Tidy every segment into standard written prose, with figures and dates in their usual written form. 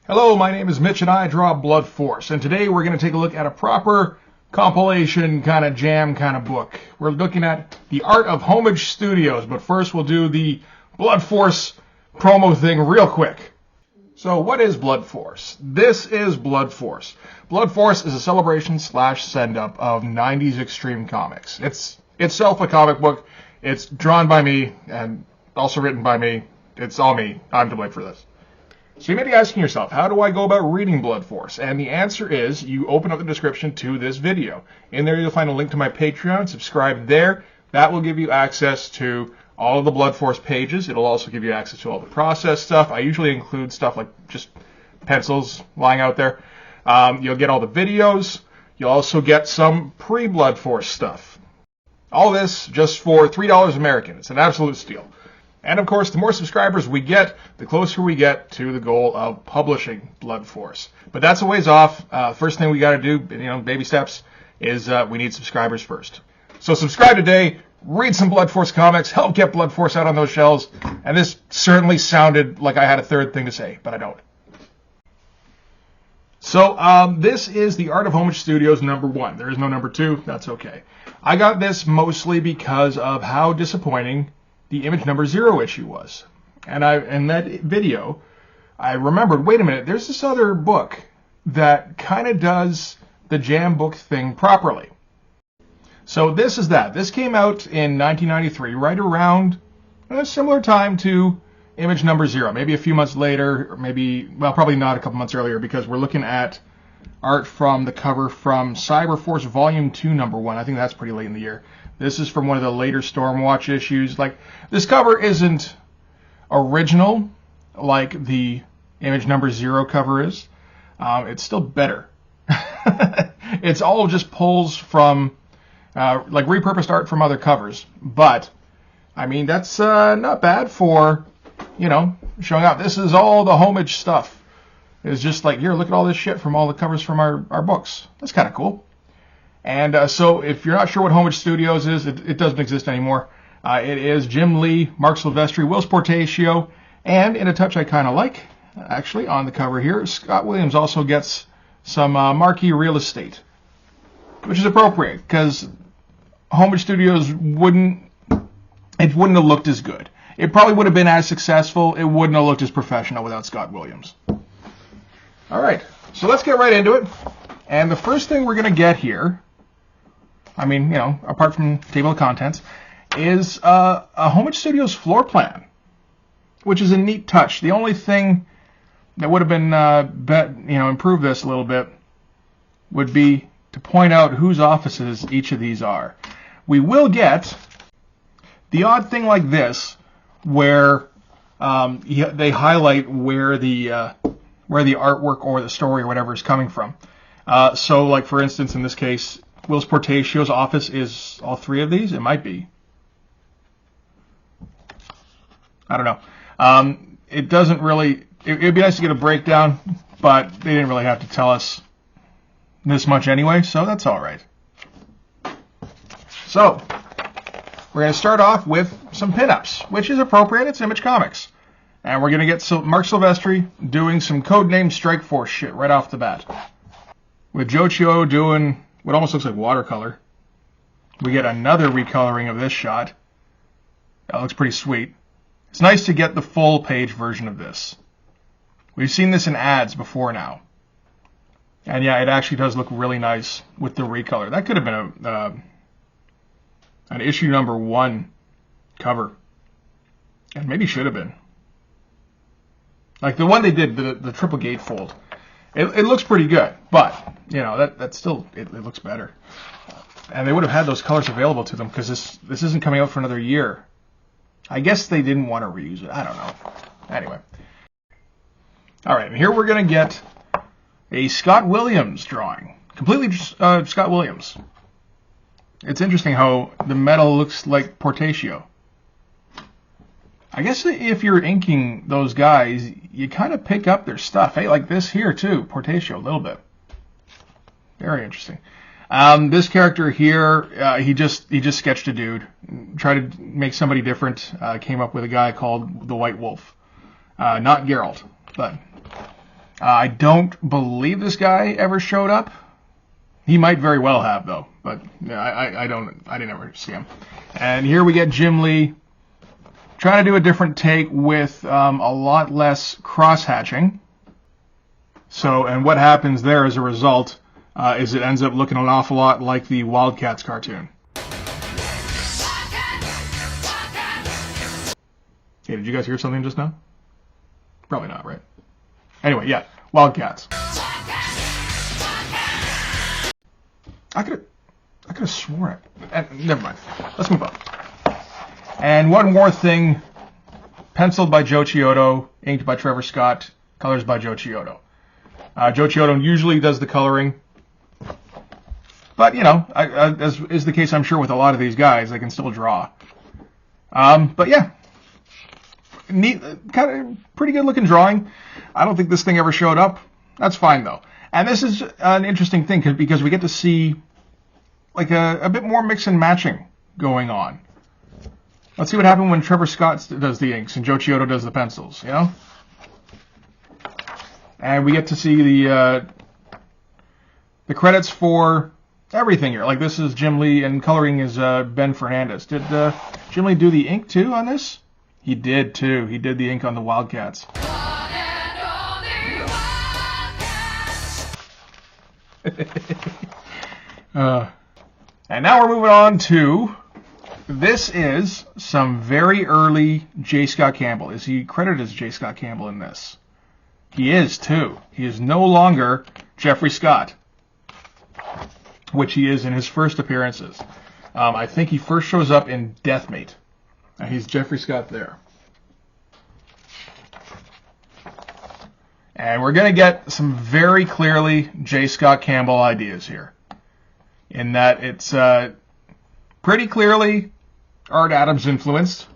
Hello, my name is Mitch and I draw Blood Force, and today we're going to take a look at a proper compilation kind of jam kind of book. We're looking at the Art of Homage Studios, but first we'll do the Blood Force promo thing real quick. So what is Blood Force? This is Blood Force. Blood Force is a celebration / send-up of 90s extreme comics. It's itself a comic book. It's drawn by me and also written by me. It's all me. I'm to blame for this. So you may be asking yourself, how do I go about reading Blood Force? And the answer is, you open up the description to this video. In there you'll find a link to my Patreon. Subscribe there. That will give you access to all of the Blood Force pages. It'll also give you access to all the process stuff. I usually include stuff like just pencils lying out there. You'll get all the videos. You'll also get some pre-Blood Force stuff. All this just for $3 American. It's an absolute steal. And of course, the more subscribers we get, the closer we get to the goal of publishing Blood Force. But that's a ways off. First thing we got to do, baby steps, is we need subscribers first. So subscribe today, read some Blood Force comics, help get Blood Force out on those shelves. And this certainly sounded like I had a third thing to say, but I don't. So this is the Art of Homage Studios #1. There is no #2. That's okay. I got this mostly because of how disappointing the Image #0 issue was. And in that video, I remembered, wait a minute, there's this other book that kind of does the jam book thing properly. So this is that. This came out in 1993, right around a similar time to Image #0. Maybe a few months later, or maybe, well, probably not a couple months earlier, because we're looking at art from the cover from Cyberforce Volume 2 #1. I think that's pretty late in the year. This is from one of the later Stormwatch issues. Like, this cover isn't original like the Image #0 cover is. It's still better. It's all just pulls from, like, repurposed art from other covers. But, I mean, that's not bad for, showing out. This is all the Homage stuff. It's just like, here, look at all this shit from all the covers from our books. That's kind of cool. And so if you're not sure what Homage Studios is, it doesn't exist anymore. It is Jim Lee, Mark Silvestri, Will Portatio, and in a touch I kind of like, actually, on the cover here, Scott Williams also gets some marquee real estate, which is appropriate, because Homage Studios wouldn't have looked as good. It probably would have been as successful. It wouldn't have looked as professional without Scott Williams. All right, so let's get right into it. And the first thing we're going to get here, I mean, apart from table of contents, is a Homage Studios floor plan, which is a neat touch. The only thing that would have been, improved this a little bit would be to point out whose offices each of these are. We will get the odd thing like this, where they highlight where the artwork or the story or whatever is coming from. So, like, for instance, in this case, Will Portatio's office is all three of these? It might be. I don't know. It doesn't really... It would be nice to get a breakdown, but they didn't really have to tell us this much anyway, so that's all right. So, we're going to start off with some pinups, which is appropriate. It's Image Comics. And we're going to get Mark Silvestri doing some codename Strike Force shit right off the bat. With Jochio doing what almost looks like watercolor. We get another recoloring of this shot. That looks pretty sweet. It's nice to get the full page version of this. We've seen this in ads before now. And yeah, it actually does look really nice with the recolor. That could have been an issue #1 cover. And maybe should have been. Like the one they did, the triple gatefold. It looks pretty good, but, that's still, it looks better. And they would have had those colors available to them, because this isn't coming out for another year. I guess they didn't want to reuse it. I don't know. Anyway. All right, and here we're going to get a Scott Williams drawing. Completely Scott Williams. It's interesting how the metal looks like Portatio. I guess if you're inking those guys, you kind of pick up their stuff. Hey, like this here too, Portatio, a little bit. Very interesting. This character here, he just sketched a dude, tried to make somebody different. Came up with a guy called the White Wolf, not Geralt, but I don't believe this guy ever showed up. He might very well have, though, but I didn't ever see him. And here we get Jim Lee trying to do a different take with a lot less cross-hatching. So, and what happens there as a result is it ends up looking an awful lot like the Wildcats cartoon. Hey, did you guys hear something just now? Probably not, right? Anyway, yeah, Wildcats. I could have sworn it. Never mind. Let's move on. And one more thing. Penciled by Joe Chiodo, inked by Trevor Scott, colors by Joe Chiodo. Joe Chiodo usually does the coloring. But, you know, as is the case, I'm sure, with a lot of these guys, they can still draw. But, yeah. Neat, kind of pretty good looking drawing. I don't think this thing ever showed up. That's fine, though. And this is an interesting thing because we get to see like a bit more mix and matching going on. Let's see what happens when Trevor Scott does the inks and Joe Chiodo does the pencils, you know? And we get to see the credits for everything here. Like, this is Jim Lee, and coloring is Ben Fernandez. Did Jim Lee do the ink, too, on this? He did, too. He did the ink on the Wildcats. And now we're moving on to... This is some very early J. Scott Campbell. Is he credited as J. Scott Campbell in this? He is, too. He is no longer Jeffrey Scott, which he is in his first appearances. I think he first shows up in Deathmate. And he's Jeffrey Scott there. And we're going to get some very clearly J. Scott Campbell ideas here. In that it's pretty clearly Art Adams influenced.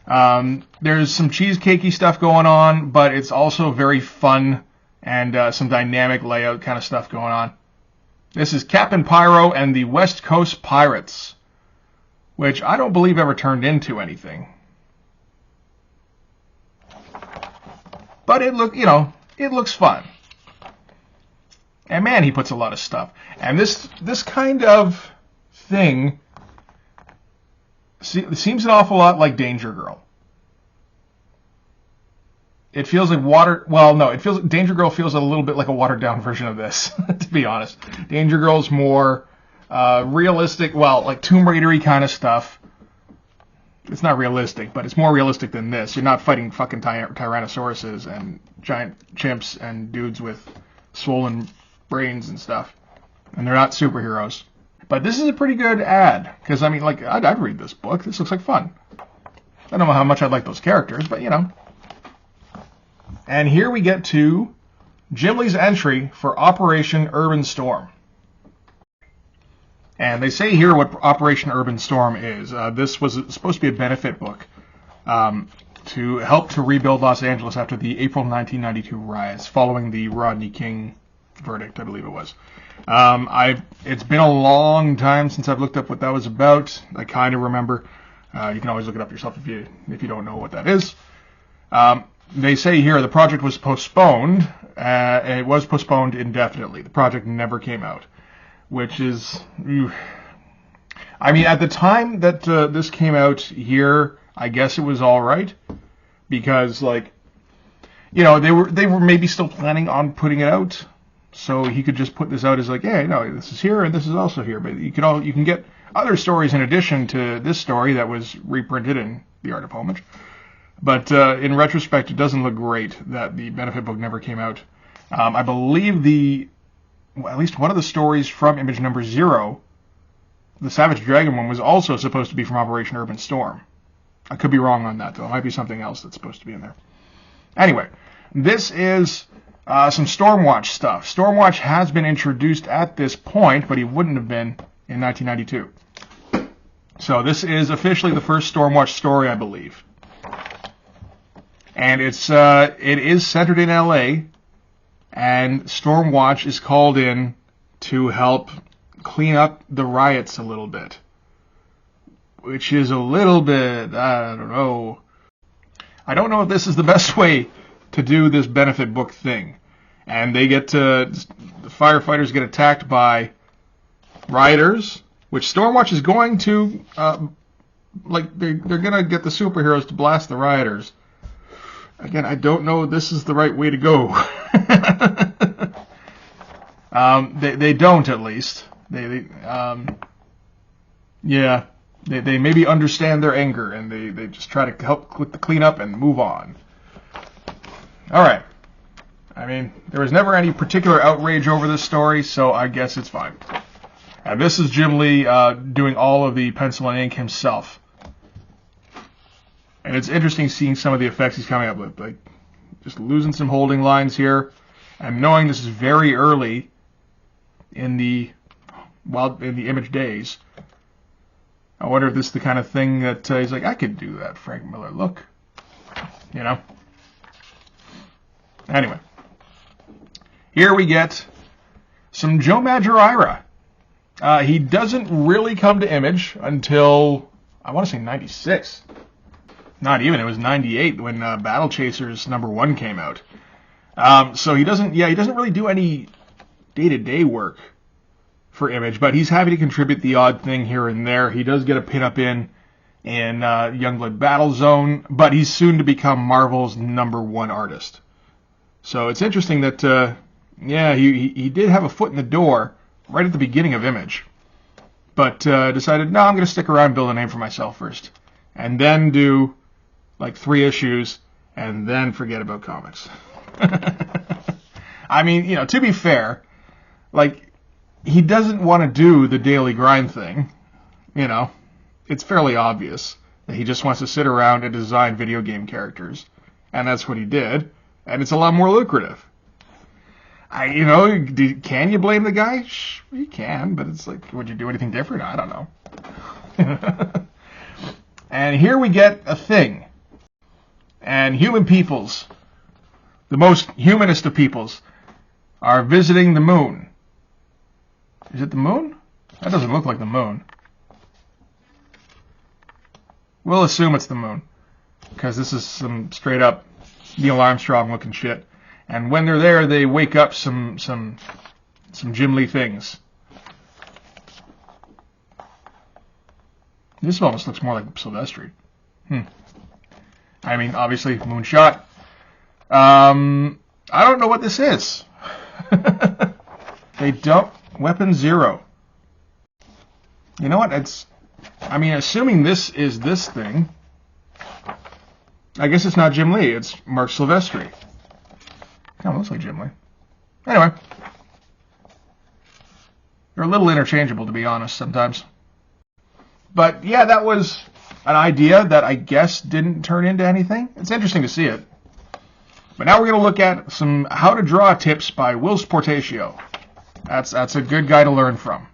There's some cheesecakey stuff going on, but it's also very fun and some dynamic layout kind of stuff going on. This is Captain Pyro and the West Coast Pirates, which I don't believe ever turned into anything. But it looks fun. And man, he puts a lot of stuff. And this kind of thing seems an awful lot like Danger Girl. It feels like Danger Girl feels a little bit like a watered down version of this, to be honest. Danger Girl's more realistic, like Tomb Raider-y kind of stuff. It's not realistic, but it's more realistic than this. You're not fighting fucking Tyrannosauruses and giant chimps and dudes with swollen brains and stuff. And they're not superheroes. But this is a pretty good ad, because, I mean, like, I'd read this book. This looks like fun. I don't know how much I'd like those characters, but, you know. And here we get to Jim Lee's entry for Operation Urban Storm. And they say here what Operation Urban Storm is. This was supposed to be a benefit book to help to rebuild Los Angeles after the April 1992 riots, following the Rodney King verdict, I believe it was. It's been a long time since I've looked up what that was about. I kind of remember. You can always look it up yourself if you don't know what that is. They say here the project was postponed. It was postponed indefinitely. The project never came out, which is, I mean, at the time that this came out here, I guess it was all right, because, like, you know, they were maybe still planning on putting it out, so he could just put this out as like, yeah, no, this is here and this is also here, but you can get other stories in addition to this story that was reprinted in The Art of Homage. But in retrospect, it doesn't look great that the benefit book never came out. I believe at least one of the stories from Image number 0, the Savage Dragon one, was also supposed to be from Operation Urban Storm. I could be wrong on that, though. It might be something else that's supposed to be in there. Anyway, this is some Stormwatch stuff. Stormwatch has been introduced at this point, but he wouldn't have been in 1992. So this is officially the first Stormwatch story, I believe. And it is centered in LA, and Stormwatch is called in to help clean up the riots a little bit. Which is a little bit, I don't know. I don't know if this is the best way to do this benefit book thing. and the firefighters get attacked by rioters, which Stormwatch is going to, they're going to get the superheroes to blast the rioters. Again, I don't know if this is the right way to go. They don't, at least. They maybe understand their anger, and they just try to help clean up and move on. All right. I mean, there was never any particular outrage over this story, so I guess it's fine. And this is Jim Lee doing all of the pencil and ink himself. And it's interesting seeing some of the effects he's coming up with, like just losing some holding lines here, and knowing this is very early in the Image days. I wonder if this is the kind of thing that he's like, I could do that, Frank Miller. Look, you know. Anyway, here we get some Joe Madureira. He doesn't really come to Image until, I want to say 96. Not even, it was 98 when Battle Chasers #1 came out. So he doesn't really do any day-to-day work for Image, but he's happy to contribute the odd thing here and there. He does get a pinup in Youngblood Battlezone, but he's soon to become Marvel's #1 artist. So it's interesting that, he did have a foot in the door right at the beginning of Image, but decided, no, I'm going to stick around and build a name for myself first, and then do like 3 issues, and then forget about comics. I mean, to be fair, like, he doesn't want to do the daily grind thing. It's fairly obvious that he just wants to sit around and design video game characters, and that's what he did, and it's a lot more lucrative. Can you blame the guy? You can, but it's like, would you do anything different? I don't know. And here we get a thing. And human peoples, the most humanist of peoples, are visiting the moon. Is it the moon? That doesn't look like the moon. We'll assume it's the moon, because this is some straight up Neil Armstrong looking shit. And when they're there, they wake up some Jim Lee things. This almost looks more like Silvestri. I mean, obviously, Moonshot. I don't know what this is. They don't... Weapon 0. You know what? Assuming this is this thing, I guess it's not Jim Lee. It's Mark Silvestri. Kind of looks like Jim Lee. Anyway. They're a little interchangeable, to be honest, sometimes. But, yeah, that was an idea that I guess didn't turn into anything. It's interesting to see it. But now we're going to look at some how to draw tips by Will Portatio. That's a good guy to learn from.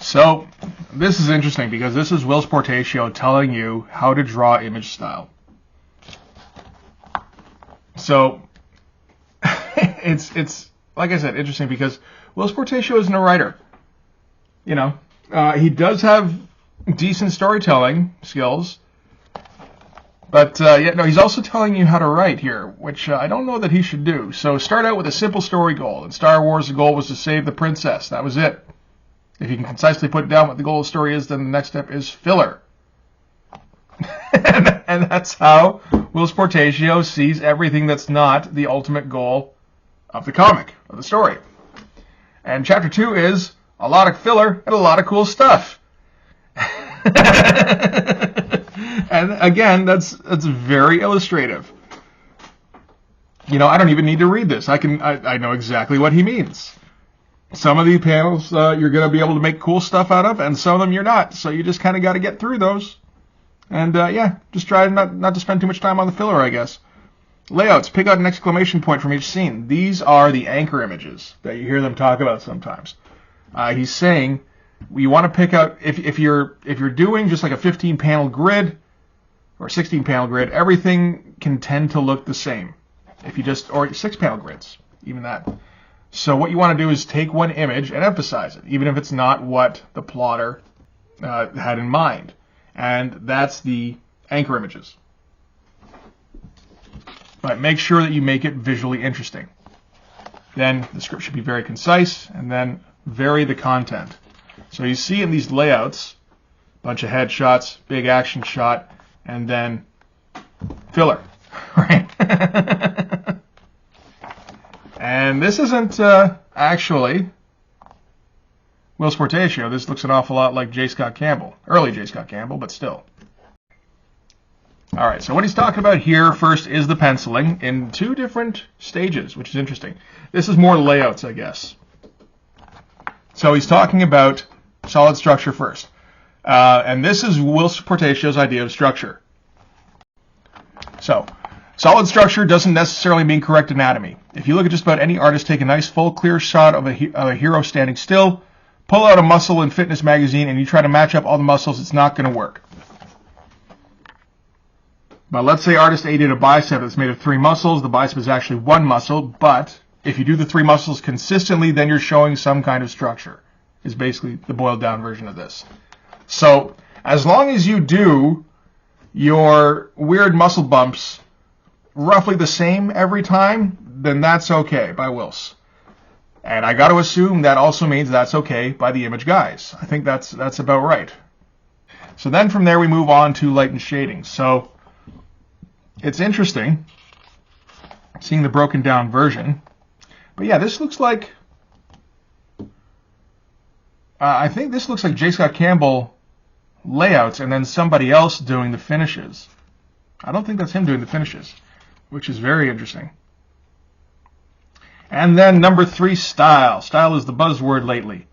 So, this is interesting because this is Will Portatio telling you how to draw Image style. So, it's like I said, interesting because Will Portatio isn't a writer. He does have decent storytelling skills, but he's also telling you how to write here, which I don't know that he should do. So start out with a simple story goal. In Star Wars, the goal was to save the princess. That was it. If you can concisely put down what the goal of the story is, then the next step is filler. and that's how Will Portatio sees everything that's not the ultimate goal of the comic, of the story. And Chapter 2 is a lot of filler and a lot of cool stuff. And again, that's very illustrative. I don't even need to read this. I know exactly what he means. Some of these panels you're going to be able to make cool stuff out of, and some of them you're not. So you just kind of got to get through those. And just try not to spend too much time on the filler, I guess. Layouts. Pick out an exclamation point from each scene. These are the anchor images that you hear them talk about sometimes. He's saying you want to pick out if you're doing just like a 15-panel grid or 16-panel grid, everything can tend to look the same. If you or 6-panel grids, even that. So what you want to do is take one image and emphasize it, even if it's not what the plotter had in mind. And that's the anchor images. But make sure that you make it visually interesting. then the script should be very concise, and then vary the content. So you see in these layouts, bunch of headshots, big action shot, and then filler, right? And this isn't actually Will Sportatio. This looks an awful lot like J. Scott Campbell, early J. Scott Campbell, but still. All right, so what he's talking about here first is the penciling in 2 different stages, which is interesting. This is more layouts, I guess. So he's talking about solid structure first. And this is Will Sportatio's idea of structure. So, solid structure doesn't necessarily mean correct anatomy. If you look at just about any artist, take a nice full clear shot of a hero standing still, pull out a muscle in fitness magazine, and you try to match up all the muscles, it's not going to work. But let's say artist A did a bicep that's made of 3 muscles. The bicep is actually 1 muscle, but if you do the 3 muscles consistently, then you're showing some kind of structure, is basically the boiled down version of this. So as long as you do your weird muscle bumps roughly the same every time, then that's okay by Wills. And I got to assume that also means that's okay by the image guys. I think that's about right. So then from there we move on to light and shading. So it's interesting seeing the broken down version. But yeah, this looks like, I think this looks like J. Scott Campbell layouts and then somebody else doing the finishes. I don't think that's him doing the finishes, which is very interesting. And then number 3, style. Style is the buzzword lately.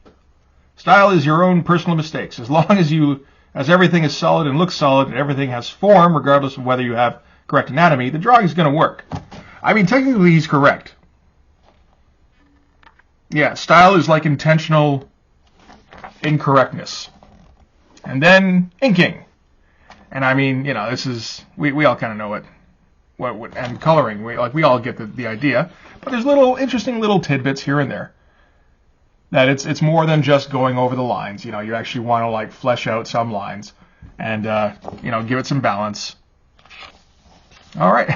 Style is your own personal mistakes. As long as everything is solid and looks solid and everything has form, regardless of whether you have correct anatomy, the drawing is going to work. I mean, technically he's correct. Yeah, style is like intentional incorrectness. And then inking. And I mean, you know, this is, we all kind of know what and coloring, we all get the idea. But there's interesting little tidbits here and there. That it's more than just going over the lines. You know, you actually want to like flesh out some lines and you know, give it some balance. All right.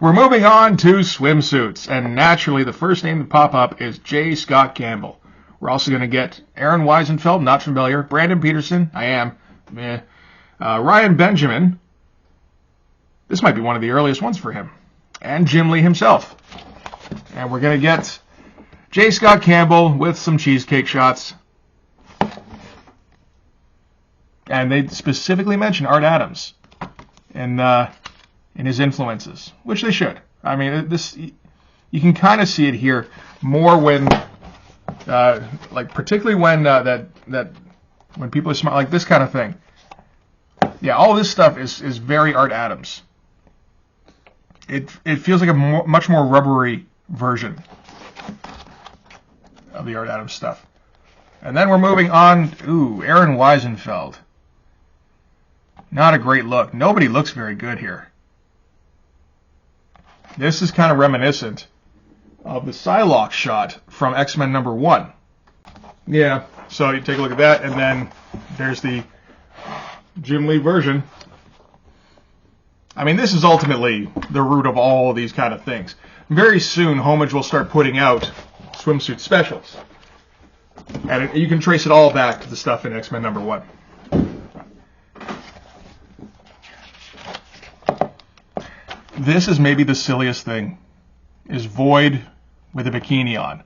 We're moving on to swimsuits, and naturally the first name to pop up is J. Scott Campbell. We're also going to get Aaron Weisenfeld, not familiar, Brandon Peterson, I am, Ryan Benjamin, this might be one of the earliest ones for him, and Jim Lee himself. And we're going to get J. Scott Campbell with some cheesecake shots. And they specifically mention Art Adams in his influences, which they should. I mean, this, you can kind of see it here more when, like particularly when when people are smart, like this kind of thing. Yeah, all this stuff is very Art Adams. It feels like a much more rubbery version of the Art Adams stuff. And then we're moving on. Ooh, Aaron Weisenfeld. Not a great look. Nobody looks very good here. This is kind of reminiscent of the Psylocke shot from X-Men #1. Yeah, so you take a look at that, and then there's the Jim Lee version. I mean, this is ultimately the root of all of these kind of things. Very soon, Homage will start putting out swimsuit specials. And you can trace it all back to the stuff in X-Men #1. This is maybe the silliest thing, is Void with a bikini on.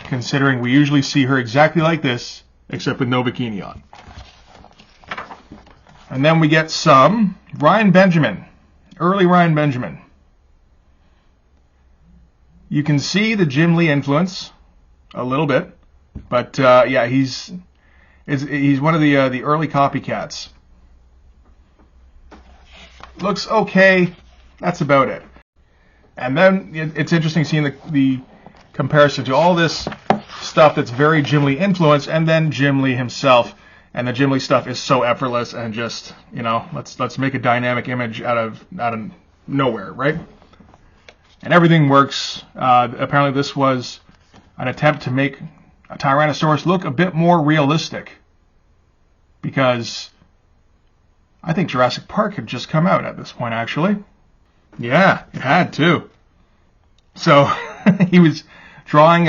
Considering we usually see her exactly like this, except with no bikini on. And then we get some Ryan Benjamin, early Ryan Benjamin. You can see the Jim Lee influence a little bit, but yeah, he's one of the early copycats. Looks okay. That's about it. And then it's interesting seeing the comparison to all this stuff that's very Jim Lee influenced, and then Jim Lee himself. And the Jim Lee stuff is so effortless and just, you know, let's make a dynamic image out of nowhere, right? And everything works. Apparently this was an attempt to make a Tyrannosaurus look a bit more realistic, because I think Jurassic Park had just come out at this point, actually. Yeah, it had too. So he was drawing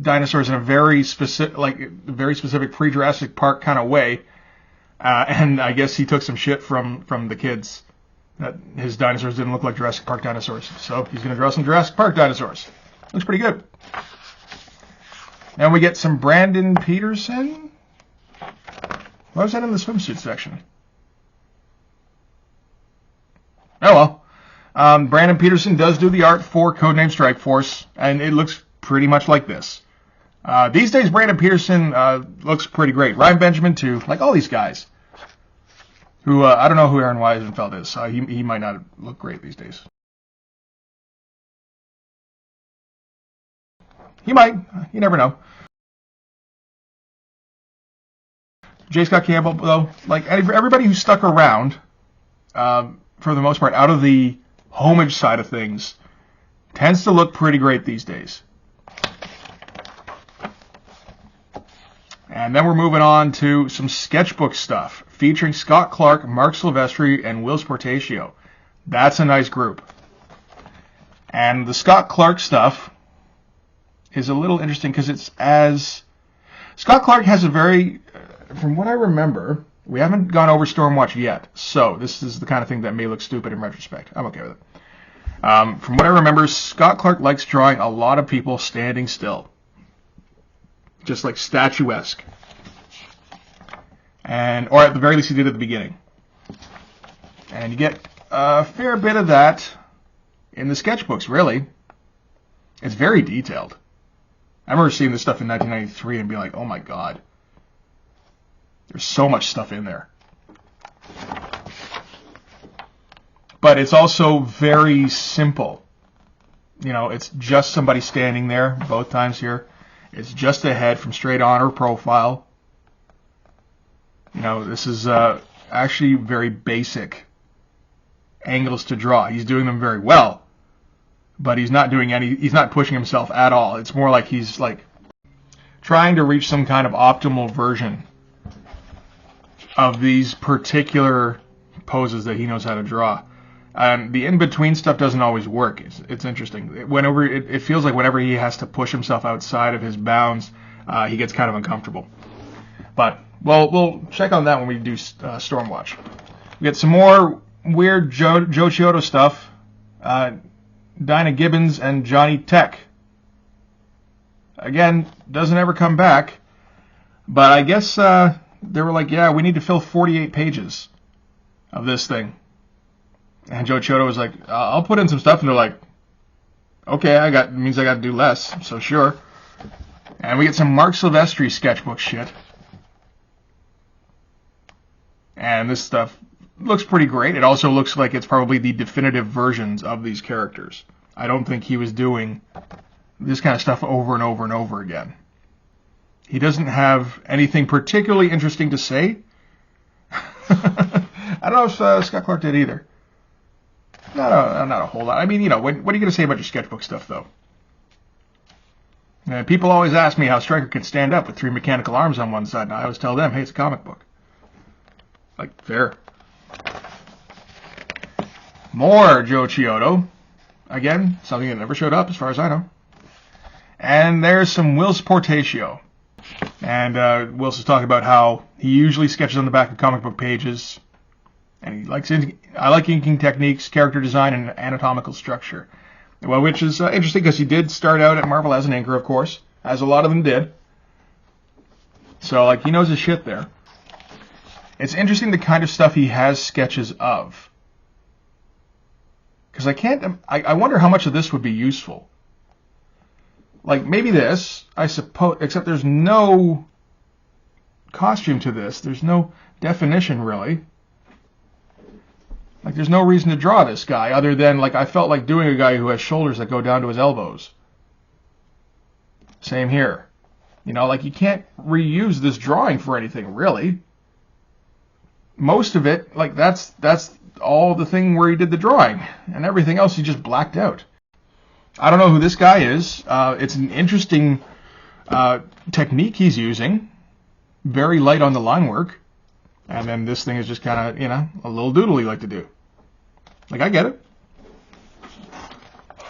dinosaurs in a very specific pre-Jurassic Park kind of way, and I guess he took some shit from the kids that his dinosaurs didn't look like Jurassic Park dinosaurs. So he's going to draw some Jurassic Park dinosaurs. Looks pretty good. Now we get some Brandon Peterson. Why was that in the swimsuit section? Oh well. Brandon Peterson does do the art for Codename Strike Force, and it looks pretty much like this. These days, Brandon Peterson looks pretty great. Ryan Benjamin, too. Like all these guys. Who, I don't know who Aaron Weisenfeld is. He might not look great these days. He might. You never know. J. Scott Campbell, though, like everybody who stuck around, for the most part, out of the homage side of things, tends to look pretty great these days. And then we're moving on to some sketchbook stuff featuring Scott Clark, Mark Silvestri, and Will Sportatio. That's a nice group. And the Scott Clark stuff is a little interesting because it's as... Scott Clark has a very... From what I remember, we haven't gone over Stormwatch yet, so this is the kind of thing that may look stupid in retrospect. I'm okay with it. From what I remember, Scott Clark likes drawing a lot of people standing still. Just like statuesque. Or at the very least he did at the beginning. And you get a fair bit of that in the sketchbooks, really. It's very detailed. I remember seeing this stuff in 1993 and being like, oh my god. There's so much stuff in there. But it's also very simple. You know, it's just somebody standing there both times here. It's just a head from straight on or profile. You know, this is actually very basic angles to draw. He's doing them very well, but he's not pushing himself at all. It's more like he's like trying to reach some kind of optimal version of these particular poses that he knows how to draw. The in-between stuff doesn't always work. It's interesting. It feels like whenever he has to push himself outside of his bounds, he gets kind of uncomfortable. But, well, we'll check on that when we do Stormwatch. We get some more weird Joe Chiodo stuff. Dinah Gibbons and Johnny Tech. Again, doesn't ever come back. But I guess they were like, yeah, we need to fill 48 pages of this thing. And Joe Chiodo was like, I'll put in some stuff. And they're like, okay, means I got to do less, so sure. And we get some Mark Silvestri sketchbook shit. And this stuff looks pretty great. It also looks like it's probably the definitive versions of these characters. I don't think he was doing this kind of stuff over and over and over again. He doesn't have anything particularly interesting to say. I don't know if Scott Clark did either. Not a whole lot. I mean, you know, what are you going to say about your sketchbook stuff, though? People always ask me how Stryker can stand up with 3 mechanical arms on one side, and I always tell them, hey, it's a comic book. Like, fair. More Joe Chiodo. Again, something that never showed up, as far as I know. And there's some Will Sportatio. And Will's talking about how he usually sketches on the back of comic book pages. And he likes I like inking techniques, character design, and anatomical structure. Well, which is interesting because he did start out at Marvel as an inker, of course, as a lot of them did. So, like, he knows his shit there. It's interesting the kind of stuff he has sketches of. Because I wonder how much of this would be useful. Like, maybe this, I suppose, except there's no costume to this. There's no definition, really. Like, there's no reason to draw this guy other than, like, I felt like doing a guy who has shoulders that go down to his elbows. Same here. You know, like, you can't reuse this drawing for anything, really. Most of it, like, that's all the thing where he did the drawing. And everything else he just blacked out. I don't know who this guy is. It's an interesting technique he's using. Very light on the line work. And then this thing is just kind of, you know, a little doodle he like to do. Like, I get it.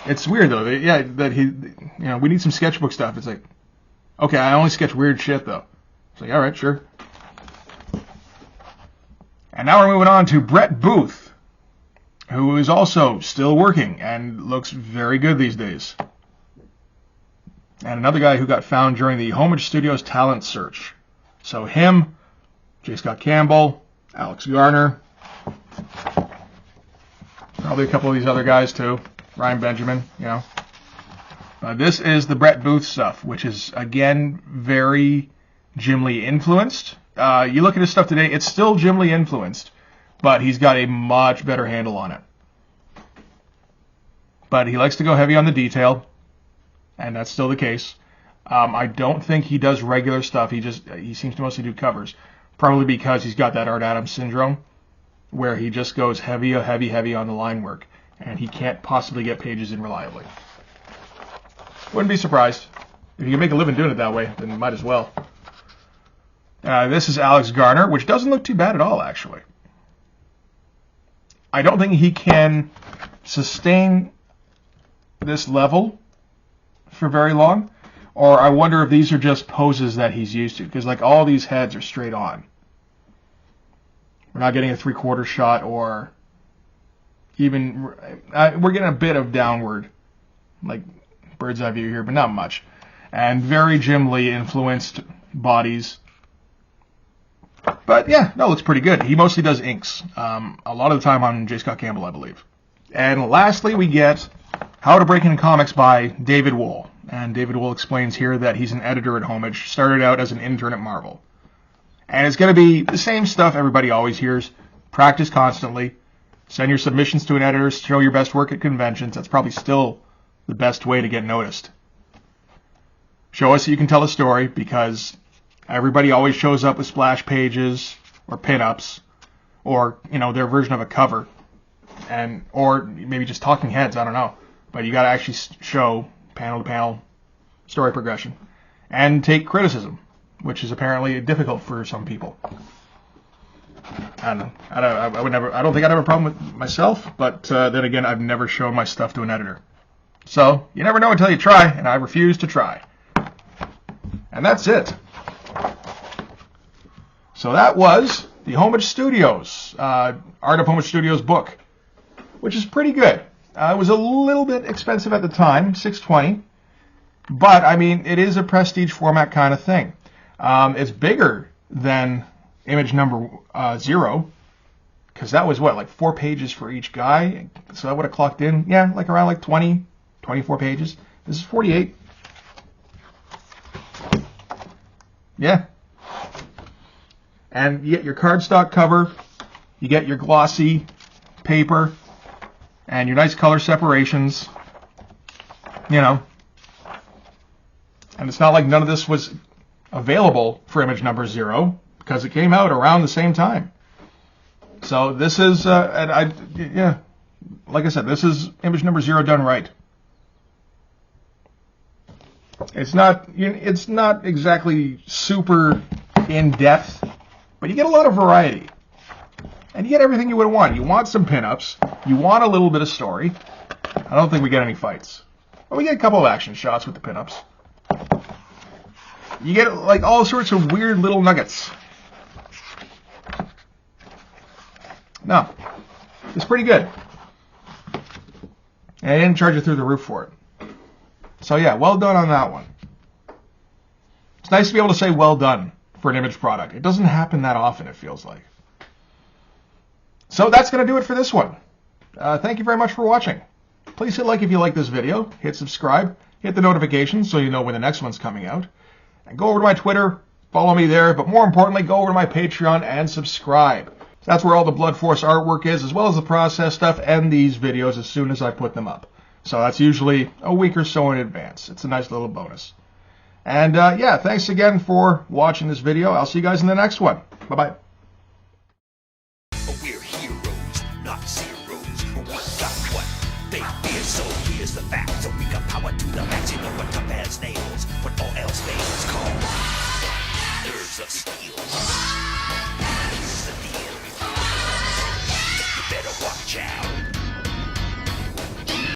It's weird though. That he, we need some sketchbook stuff. It's like, okay, I only sketch weird shit though. It's like, all right, sure. And now we're moving on to Brett Booth, who is also still working and looks very good these days. And another guy who got found during the Homage Studios talent search. So him, J. Scott Campbell, Alex Garner, probably a couple of these other guys too. Ryan Benjamin, This is the Brett Booth stuff, which is, again, very Jim Lee influenced. You look at his stuff today, it's still Jim Lee influenced, but he's got a much better handle on it. But he likes to go heavy on the detail, and that's still the case. I don't think he does regular stuff. He seems to mostly do covers, probably because he's got that Art Adams syndrome, where he just goes heavy on the line work, and he can't possibly get pages in reliably. Wouldn't be surprised. If you can make a living doing it that way, then you might as well. This is Alex Garner, which doesn't look too bad at all, actually. I don't think he can sustain this level for very long, or I wonder if these are just poses that he's used to, because like all these heads are straight on. We're not getting a 3/4 shot, or even we're getting a bit of downward, like bird's eye view here, but not much. And very Jim Lee influenced bodies. But yeah, no, looks pretty good. He mostly does inks, a lot of the time on J. Scott Campbell, I believe. And lastly, we get How to Break Into Comics by David Wohl. And David Wohl explains here that he's an editor at Homage, started out as an intern at Marvel. And it's going to be the same stuff everybody always hears. Practice constantly. Send your submissions to an editor. Show your best work at conventions. That's probably still the best way to get noticed. Show us that you can tell a story, because everybody always shows up with splash pages or pinups or, their version of a cover. Or maybe just talking heads, I don't know. But you got to actually show panel to panel story progression and take criticism, which is apparently difficult for some people. I don't know. I don't think I'd have a problem with myself, but then again, I've never shown my stuff to an editor. So you never know until you try, and I refuse to try. And that's it. So that was the Homage Studios, Art of Homage Studios book, which is pretty good. It was a little bit expensive at the time, $6.20, but I mean, it is a prestige format kind of thing. It's bigger than image number 0, because that was like 4 pages for each guy, so that would have clocked in, like around like 20, 24 pages. This is 48. Yeah. And you get your cardstock cover, you get your glossy paper, and your nice color separations, And it's not like none of this was available for image number 0, because it came out around the same time. So this is, like I said, this is image number 0 done right. It's not exactly super in-depth, but you get a lot of variety. And you get everything you would want. You want some pinups. You want a little bit of story. I don't think we get any fights. But we get a couple of action shots with the pinups. You get like all sorts of weird little nuggets. No, it's pretty good. And I didn't charge you through the roof for it. So yeah, well done on that one. It's nice to be able to say well done for an Image product. It doesn't happen that often, it feels like. So that's going to do it for this one. Thank you very much for watching. Please hit like if you like this video, hit subscribe, hit the notifications so you know when the next one's coming out. And go over to my Twitter, follow me there, but more importantly, go over to my Patreon and subscribe. That's where all the Blood Force artwork is, as well as the process stuff and these videos as soon as I put them up. So that's usually a week or so in advance. It's a nice little bonus. And yeah, thanks again for watching this video. I'll see you guys in the next one. Bye-bye. We're heroes, not zeros. We got what they fear, so here's the fact. So we got power to the max. You know what compares nails when all else fails. Call nerves of steel. Here's the deal. You better watch out.